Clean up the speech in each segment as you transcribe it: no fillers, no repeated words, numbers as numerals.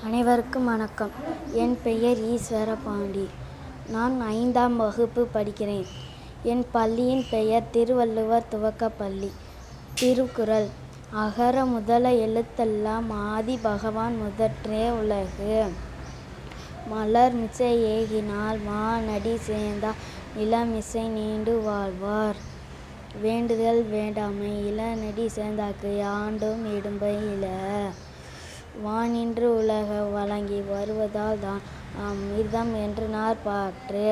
அனைவருக்கும் வணக்கம். என் பெயர் ஈஸ்வரபாண்டி. நான் 5ஆம் வகுப்பு படிக்கிறேன். என் பள்ளியின் பெயர் திருவள்ளுவர் துவக்கப்பள்ளி. திருக்குறள்: அகர முதல எழுத்தெல்லாம் ஆதி பகவான் முதற்றே உலகு. மலர்மிசை ஏகினால் வானடி சேர்ந்தார் நிலமிசை நீண்டு வாழ்வார். வேண்டுதல் வேண்டாமை இளநடி சேர்ந்தார்க்கு யாண்டும் இடும்பை இல. வானின்று உலக வழங்கி வருவதால் தான் அமிர்தம் என்று நாற்பாற்று.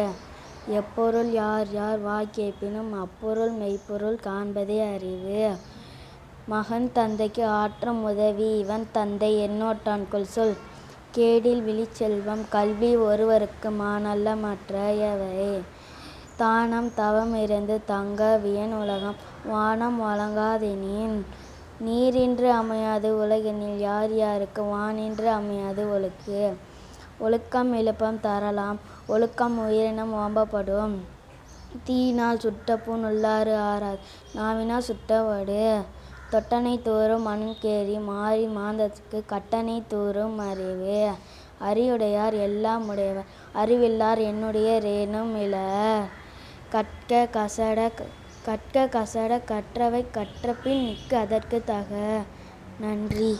எப்பொருள் யார் யார் வாய்க்கேட்பினும் அப்பொருள் மெய்ப்பொருள் காண்பதே அறிவு. மகன் தந்தைக்கு ஆற்றும் உதவி இவன் தந்தை என்னோட்டான் கொல்சொல். கேடில் விழிச்செல்வம் கல்வி ஒருவருக்கு மாணல்ல மற்றையவை. தானம் தவம் இறந்து தங்க வியன் உலகம் வானம் வழங்காதெனின். நீரின்று அமையாது உலகினில் யார் யாருக்கு வானின்று அமையாது ஒழுக்கு. ஒழுக்கம் எழுப்பம் தரலாம் ஒழுக்கம் உயிரினும் ஓம்பப்படும். தீயினால் சுட்ட புண் உள்ளாறு ஆறாது நாவினால் சுட்ட வடு. தொட்டனை தூறும் மண்கேரி மாறி மாந்தர்க்கு கட்டனை தூறும் அறிவு. அறிவுடையார் எல்லாம் உடையவர் அறிவில்லார் என்னுடைய ரேனும் இலர். கற்க கசட கற்றவை கற்றபின் நிற்கு அதற்கு தக. நன்றி.